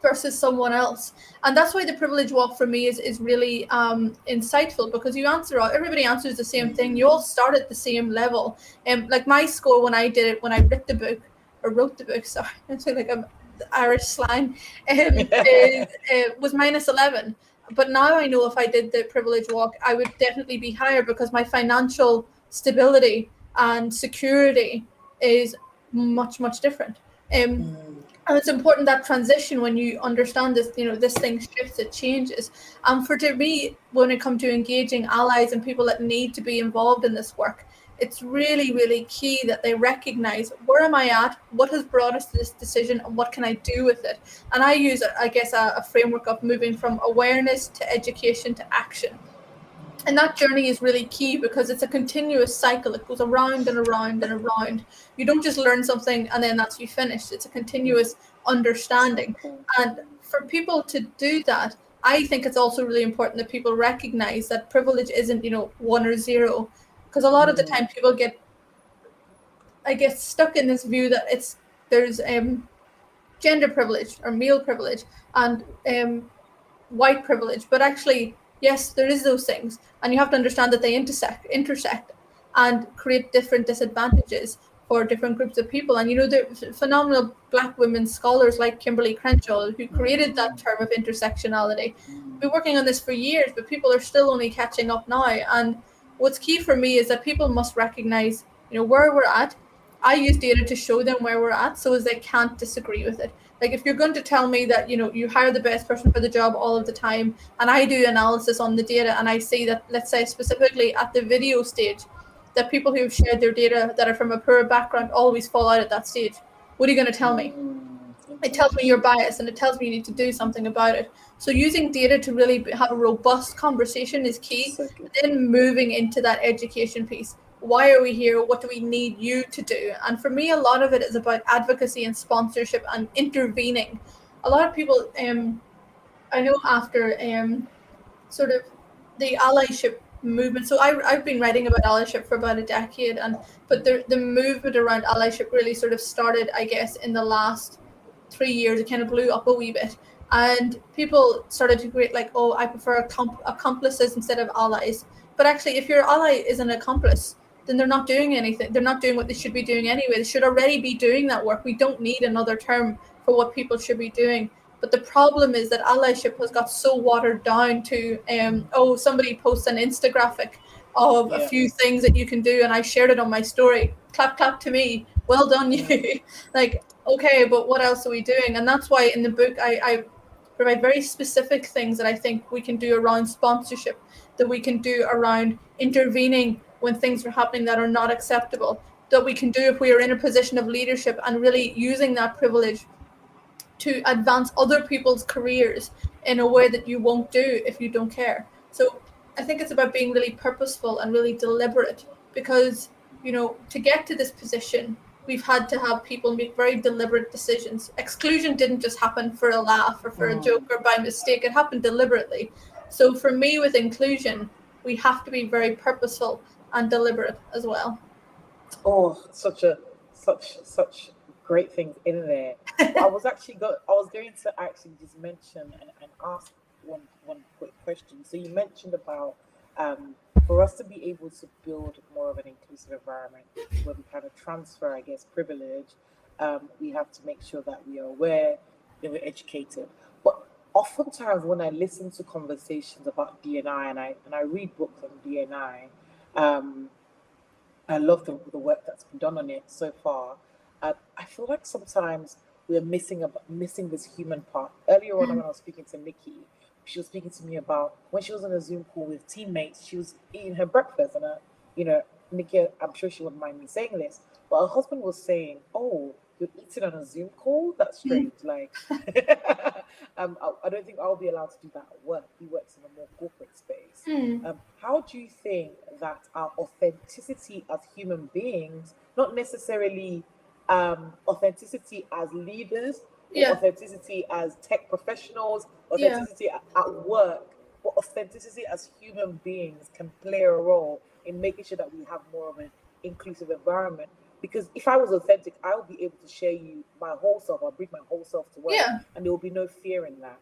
versus someone else? And that's why the privilege walk for me is really insightful, because everybody answers the same thing. You all start at the same level. Like my score when I wrote the book, sorry, it's like I'm Irish slang, was -11. But now I know if I did the privilege walk, I would definitely be higher, because my financial stability and security is much, much different. And it's important, that transition, when you understand this, this thing shifts, it changes. To me, when it comes to engaging allies and people that need to be involved in this work, it's really, really key that they recognize, where am I at? What has brought us to this decision? And what can I do with it? And I use, I guess, a framework of moving from awareness to education to action. And that journey is really key, because it's a continuous cycle. It goes around and around and around. You don't just learn something and then that's you finished. It's a continuous understanding. And for people to do that, I think it's also really important that people recognize that privilege isn't, 1 or 0. Because a lot of the time people get, I guess, stuck in this view that there's gender privilege or male privilege and white privilege. But actually, yes, there is those things, and you have to understand that they intersect and create different disadvantages for different groups of people. And the phenomenal Black women scholars like Kimberly Crenshaw, who created that term of intersectionality, been working on this for years, but people are still only catching up now. And what's key for me is that people must recognize, where we're at. I use data to show them where we're at, so as they can't disagree with it. Like, if you're going to tell me that, you hire the best person for the job all of the time, and I do analysis on the data, and I see that, let's say specifically at the video stage, that people who've shared their data that are from a poor background always fall out at that stage, what are you going to tell me? It tells me you're biased, and it tells me you need to do something about it. So using data to really have a robust conversation is key. Then moving into that education piece. Why are we here? What do we need you to do? And for me, a lot of it is about advocacy and sponsorship and intervening. A lot of people, I know, after sort of the allyship movement. So I've been writing about allyship for about a decade, but the movement around allyship really sort of started, I guess, in the last 3 years. It kind of blew up a wee bit, and people started to create like, oh, I prefer accomplices instead of allies. But actually, if your ally is an accomplice, then they're not doing anything. They're not doing what they should be doing anyway. They should already be doing that work. We don't need another term for what people should be doing. But the problem is that allyship has got so watered down to, somebody posts an infographic of a few things that you can do, and I shared it on my story. Clap, clap to me. Well done, you. Like, okay, but what else are we doing? And that's why in the book I provide very specific things that I think we can do around sponsorship, that we can do around intervening when things are happening that are not acceptable, that we can do if we are in a position of leadership, and really using that privilege to advance other people's careers in a way that you won't do if you don't care. So I think it's about being really purposeful and really deliberate, because, to get to this position, we've had to have people make very deliberate decisions. Exclusion didn't just happen for a laugh or for a joke or by mistake. It happened deliberately. So for me, with inclusion, we have to be very purposeful and deliberate as well. Oh, such great things in there. I was going to actually just mention and ask one quick question. So you mentioned about for us to be able to build more of an inclusive environment where we kind of transfer, I guess, privilege, We have to make sure that we are aware, that we're educated. But oftentimes when I listen to conversations about D&I and I read books on D&I, I love the work that's been done on it so far. I feel like sometimes we're missing this human part. Earlier on, when I was speaking to Nikki, she was speaking to me about when she was on a Zoom call with teammates, she was eating her breakfast, and Nikki, I'm sure she wouldn't mind me saying this, but her husband was saying, "Oh, you're eating on a Zoom call? That's strange." Like, I don't think I'll be allowed to do that at work. He works in a more corporate space. How do you think that our authenticity as human beings, not necessarily authenticity as leaders, or authenticity as tech professionals, authenticity at work, but authenticity as human beings can play a role in making sure that we have more of an inclusive environment? Because if I was authentic, I would be able to share you my whole self. I'll bring my whole self to work, and there will be no fear in that.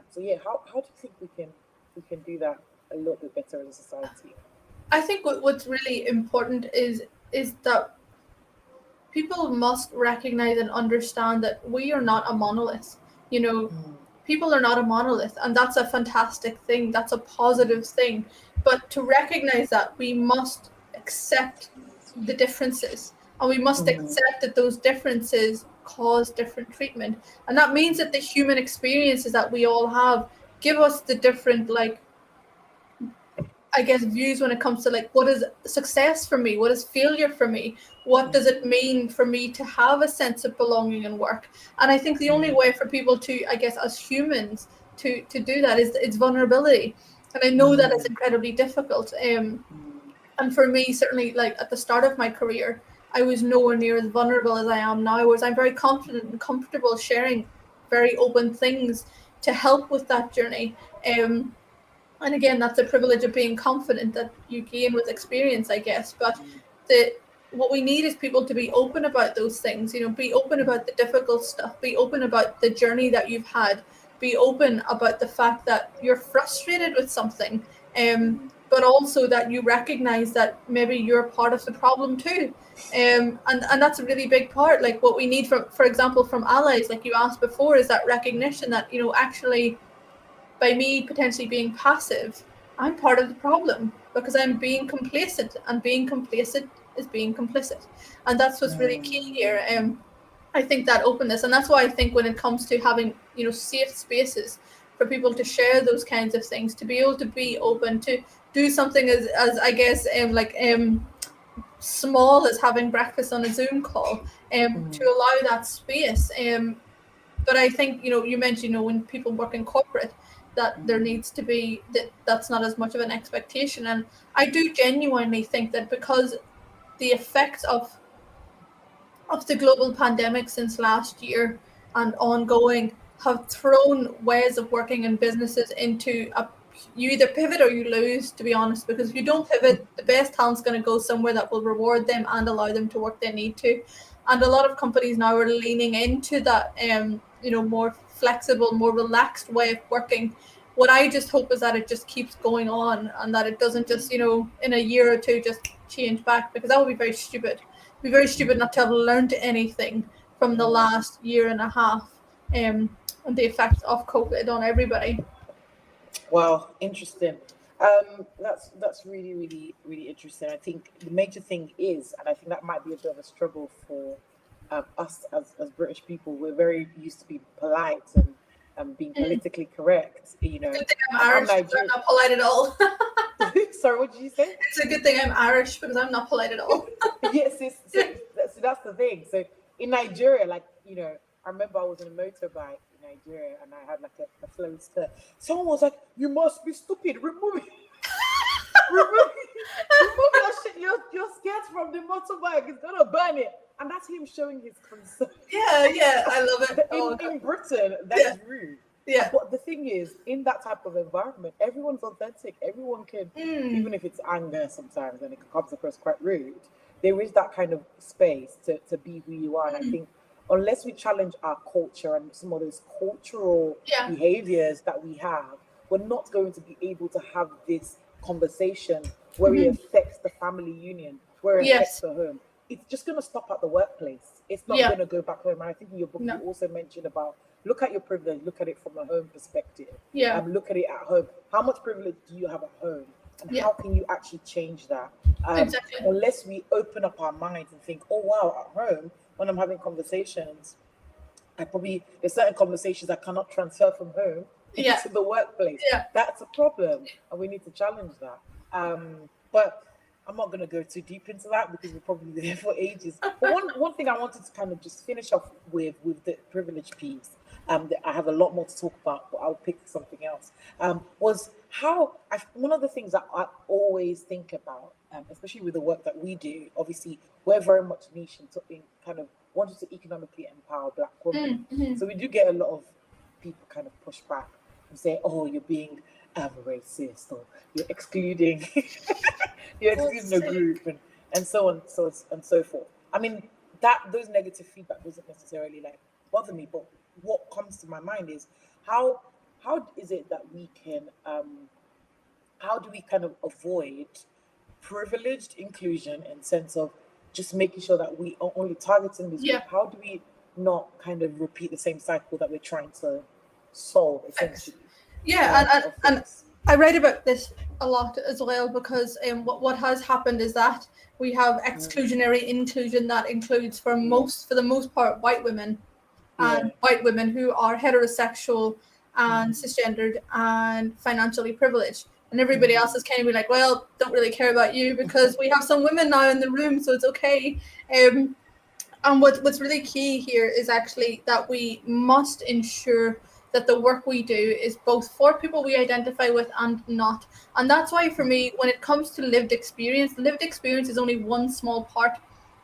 So yeah, how do you think we can do that a little bit better as a society? I think what's really important is that people must recognize and understand that we are not a monolith. People are not a monolith, and that's a fantastic thing. That's a positive thing. But to recognize that, we must accept the differences, and we must accept that those differences cause different treatment. And that means that the human experiences that we all have give us the different, views when it comes to what is success for me, what is failure for me, what does it mean for me to have a sense of belonging in work. And I think the only way for people to, as humans, to do that is it's vulnerability. And I know that is incredibly difficult. And for me, certainly, at the start of my career, I was nowhere near as vulnerable as I am now, whereas I'm very confident and comfortable sharing very open things to help with that journey. And again, that's the privilege of being confident that you gain with experience, I guess. But what we need is people to be open about those things, be open about the difficult stuff, be open about the journey that you've had, be open about the fact that you're frustrated with something, but also that you recognize that maybe you're part of the problem too. And that's a really big part. What we need, for example, from allies, like you asked before, is that recognition that, actually, by me potentially being passive, I'm part of the problem because I'm being complacent, and being complacent is being complicit. And that's what's really key here. I think that openness, and that's why I think when it comes to having, safe spaces for people to share those kinds of things, to be able to be open, to do something as I guess, small as having breakfast on a Zoom call, to allow that space. But I think, you mentioned, when people work in corporate, that there needs to be that's not as much of an expectation. And I do genuinely think that because the effects of the global pandemic since last year and ongoing have thrown ways of working in businesses into you either pivot or you lose, to be honest, because if you don't pivot, the best talent's going to go somewhere that will reward them and allow them to work they need to. And a lot of companies now are leaning into that, more flexible, more relaxed way of working. What I just hope is that it just keeps going on, and that it doesn't just, in a year or two, just change back, because that would be very stupid. It'd be very stupid not to have learned anything from the last year and a half, and the effects of COVID on everybody. Wow, interesting. That's really, really, really interesting. I think the major thing is, and I think that might be a bit of a struggle for us as British people. We're very used to being polite and being politically correct. Good thing I'm Irish, because I'm not polite at all. Sorry, what did you say? It's a good thing I'm Irish, because I'm not polite at all. Yes, so that's the thing. So in Nigeria, I remember I was on a motorbike in Nigeria, and I had a flow stir. Someone was like, "You must be stupid. Remove it. remove your skirt from the motorbike. It's gonna burn it." And that's him showing his concern. Yeah, I love it. In Britain, that's rude. Yeah. But the thing is, in that type of environment, everyone's authentic. Everyone can, even if it's anger sometimes, and it comes across quite rude, there is that kind of space to be who you are. And I think unless we challenge our culture and some of those cultural behaviors that we have, we're not going to be able to have this conversation where it affects the family union, where it affects the home. it's just going to stop at the workplace. It's not going to go back home. And I think in your book you also mentioned about look at your privilege, look at it from a home perspective. Look at it at home. How much privilege do you have at home? And how can you actually change that? Exactly. Unless we open up our minds and think, oh wow, at home when I'm having conversations, there's certain conversations I cannot transfer from home into the workplace. That's a problem, and we need to challenge that. But I'm not going to go too deep into that because we're probably there for ages. But one thing I wanted to kind of just finish off with the privilege piece, that I have a lot more to talk about, but I'll pick something else, was how one of the things that I always think about, especially with the work that we do, obviously we're very much niche in kind of wanting to economically empower Black women. So we do get a lot of people kind of push back and say, oh, you're being racist, or you're excluding the group, and so on and so forth. I mean, those negative feedback doesn't necessarily like bother me, but what comes to my mind is how is it that we can how do we kind of avoid privileged inclusion in sense of just making sure that we are only targeting this group? How do we not kind of repeat the same cycle that we're trying to solve essentially? And I write about this a lot as well, because what has happened is that we have exclusionary inclusion that includes for the most part white women, and white women who are heterosexual and cisgendered and financially privileged, and everybody else is kind of like, well, don't really care about you because we have some women now in the room, so it's okay. And what's really key here is actually that we must ensure that the work we do is both for people we identify with and not. And that's why for me, when it comes to lived experience is only one small part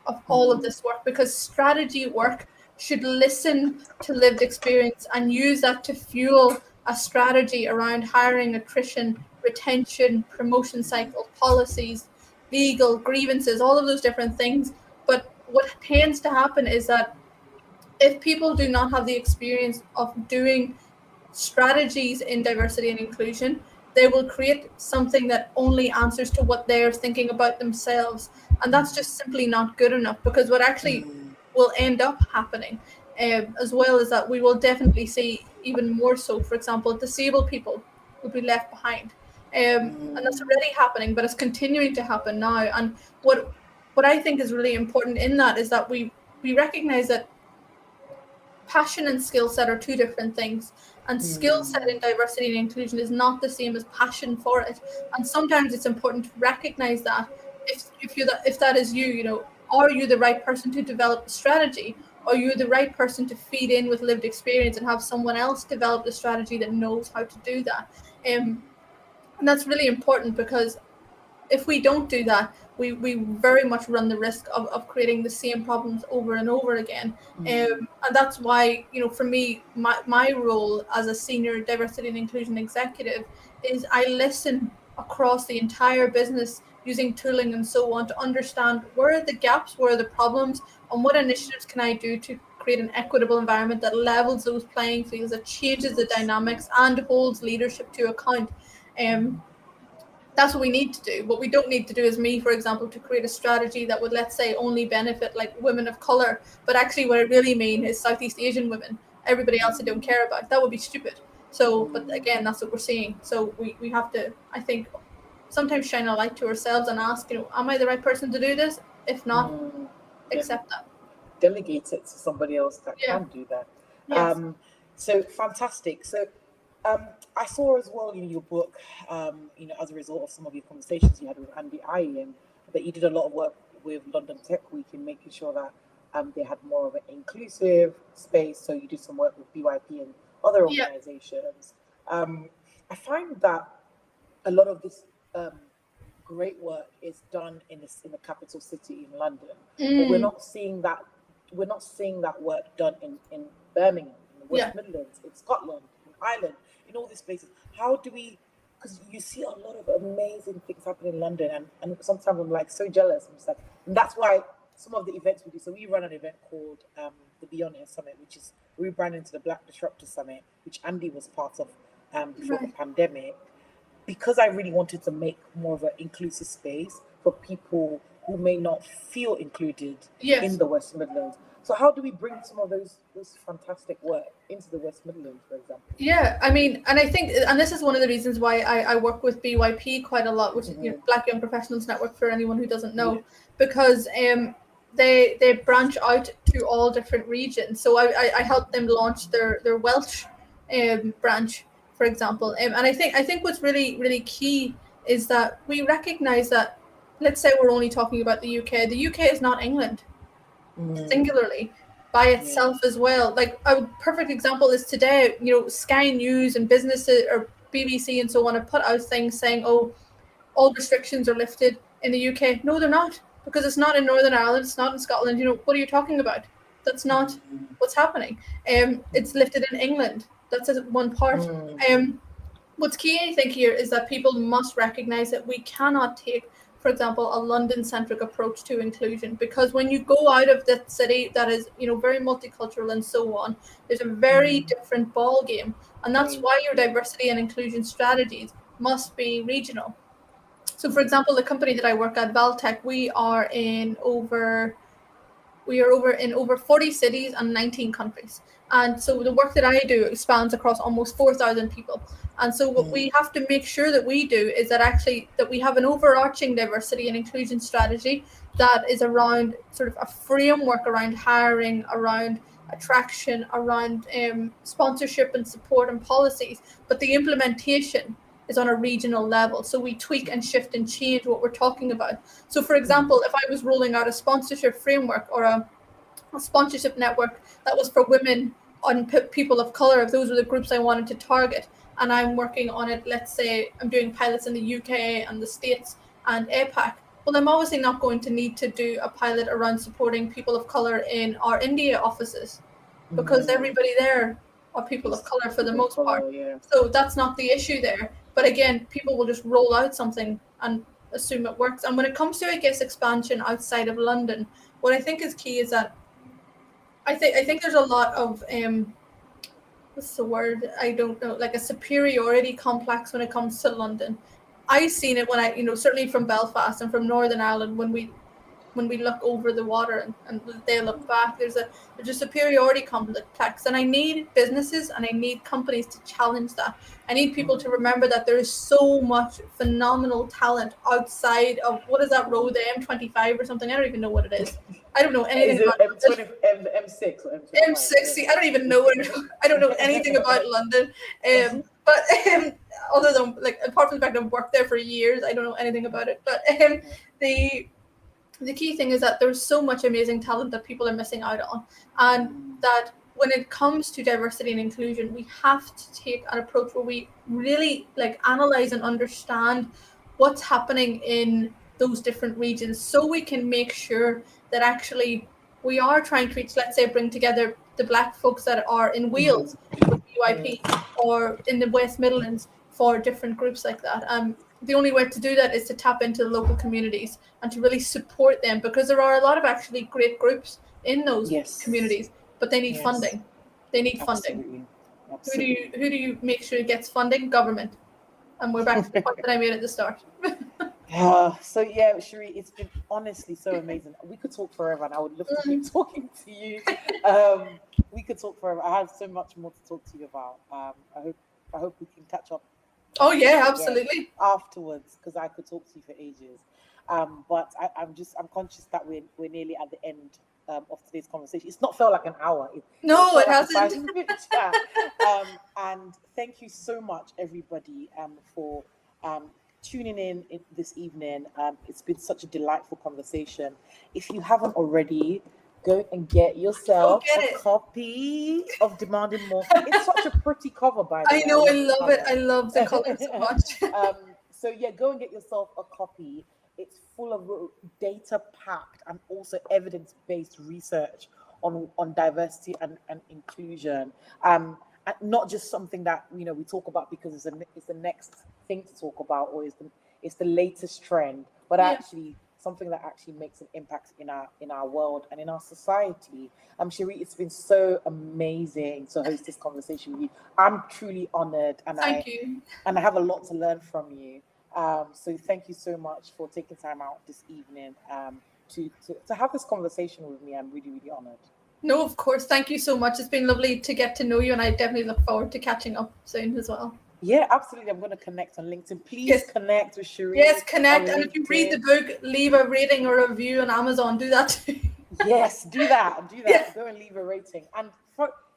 of all of this work, because strategy work should listen to lived experience and use that to fuel a strategy around hiring, attrition, retention, promotion cycles, policies, legal, grievances, all of those different things. But what tends to happen is that if people do not have the experience of doing strategies in diversity and inclusion, they will create something that only answers to what they're thinking about themselves. And that's just simply not good enough, because what actually will end up happening, as well, is that we will definitely see even more so, for example, disabled people will be left behind. And that's already happening, but it's continuing to happen now. And what I think is really important in that is that we recognize that passion and skill set are two different things, and skill set in diversity and inclusion is not the same as passion for it. And sometimes it's important to recognize that if that is you, are you the right person to develop the strategy? Are you the right person to feed in with lived experience and have someone else develop the strategy that knows how to do that? And that's really important, because if we don't do that, we very much run the risk of creating the same problems over and over again. And that's why, for me, my role as a senior diversity and inclusion executive is I listen across the entire business using tooling and so on to understand where are the gaps, where are the problems, and what initiatives can I do to create an equitable environment that levels those playing fields, that changes the dynamics and holds leadership to account. That's what we need to do. What we don't need to do is me, for example, to create a strategy that would, let's say, only benefit like women of color, but actually what it really means is Southeast Asian women. Everybody else I don't care about. That would be stupid. So, but again, that's what we're seeing. So we have to, I think, sometimes shine a light to ourselves and ask, am I the right person to do this? If not, accept that. Delegate it to somebody else that can do that. Yes. So fantastic. So I saw as well in your book, as a result of some of your conversations you had with Andy Ayi, that you did a lot of work with London Tech Week in making sure that they had more of an inclusive space. So you did some work with BYP and other organizations. I find that a lot of this great work is done in the capital city in London, but we're not seeing that. We're not seeing that work done in Birmingham, in the West Midlands, in Scotland, in Ireland, in all these places. How do we? Because you see a lot of amazing things happen in London, and sometimes I'm like so jealous. I'm just like, and that's why some of the events we do. So we run an event called the Beyond Here Summit, which is rebranding to the Black Disruptor Summit, which Andy was part of before the pandemic, because I really wanted to make more of an inclusive space for people who may not feel included Yes. in the West Midlands. So how do we bring some of those fantastic work into the West Midlands, for example? Yeah, I mean, and I think, and this is one of the reasons why I work with BYP quite a lot, which is Black Young Professionals Network, for anyone who doesn't know, because they branch out to all different regions. So I helped them launch their Welsh branch, for example. And I think what's really key is that we recognize that, let's say we're only talking about the UK. The UK is not England, singularly, by itself as well. Like a perfect example is today, Sky News and businesses or BBC and so on have put out things saying, oh, all restrictions are lifted in the UK. No, they're not, because it's not in Northern Ireland, it's not in Scotland. What are you talking about? That's not what's happening. It's lifted in England. That's one part. What's key, I think, here is that people must recognize that we cannot take, for example, a London-centric approach to inclusion, because when you go out of that city that is, very multicultural and so on, there's a very different ball game, and that's why your diversity and inclusion strategies must be regional. So, for example, the company that I work at, Valtech, we are over 40 cities and 19 countries. And so the work that I do spans across almost 4,000 people. And so what we have to make sure that we do is that we have an overarching diversity and inclusion strategy that is around sort of a framework around hiring, around attraction, around sponsorship and support and policies. But the implementation is on a regional level. So we tweak and shift and change what we're talking about. So for example, if I was rolling out a sponsorship framework or a sponsorship network that was for women and people of color, if those were the groups I wanted to target, and I'm working on it, let's say I'm doing pilots in the UK and the States and APAC, well, I'm obviously not going to need to do a pilot around supporting people of color in our India offices, because everybody there are people of color for the most part. So that's not the issue there. But again, people will just roll out something and assume it works. And when it comes to, I guess, expansion outside of London, what I think is key is that I think there's a lot of what's the word? I don't know, like a superiority complex when it comes to London. I've seen it when certainly from Belfast and from Northern Ireland, when we look over the water and they look back, there's a superiority complex. And I need businesses and I need companies to challenge that. I need people to remember that there is so much phenomenal talent outside of, what is that road, the M25 or something? I don't even know what it is. I don't know anything about M6 or M25? M60. I don't even know I don't know anything about London. But other than, apart from the fact I've worked there for years, I don't know anything about it. But the key thing is that there's so much amazing talent that people are missing out on, and that when it comes to diversity and inclusion, we have to take an approach where we really analyze and understand what's happening in those different regions, so we can make sure that actually we are trying to reach, let's say, bring together the Black folks that are in Wales for BYP or in the West Midlands for different groups like that. The only way to do that is to tap into the local communities and to really support them, because there are a lot of actually great groups in those communities, but they need funding. They need funding. Absolutely. Who do you make sure gets funding? Government. And we're back to the point that I made at the start. So yeah, Sheree, it's been honestly so amazing. We could talk forever, and I would love to keep talking to you. We could talk forever. I have so much more to talk to you about. I hope we can catch up. Oh yeah, absolutely. Afterwards, because I could talk to you for ages. But I'm conscious that we're nearly at the end of today's conversation. It's not felt like an hour. It hasn't. And thank you so much, everybody, for tuning in this evening. It's been such a delightful conversation. If you haven't already, go and get yourself a copy of Demanding More. It's such a pretty cover, by the way. I know, I love it. I love the color so much. So yeah, go and get yourself a copy. It's full of data-packed and also evidence-based research on diversity and inclusion. And not just something that we talk about because it's the next thing to talk about, or it's the latest trend, but actually something that actually makes an impact in our world and in our society. Sheree, it's been so amazing to host this conversation with you. I'm truly honored, and Thank you. And I have a lot to learn from you. So thank you so much for taking time out this evening to have this conversation with me. I'm really, really honored. No, of course. Thank you so much. It's been lovely to get to know you, and I definitely look forward to catching up soon as well. Yeah, absolutely. I'm going to connect on LinkedIn. Please connect with Sheree. Yes, connect. And if you read the book, leave a rating or a review on Amazon. Do that too. Yes, do that. Do that. Yes. Go and leave a rating. And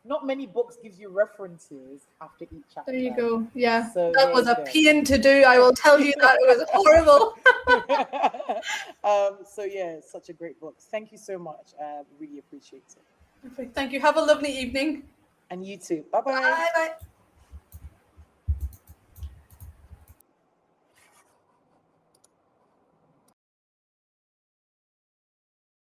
not many books gives you references after each chapter. There you go. Yeah, so that was a pain to do. I will tell you that it was horrible. So yeah, it's such a great book. Thank you so much. Really appreciate it. Perfect. Thank you. Have a lovely evening. And you too. Bye-bye. Bye bye.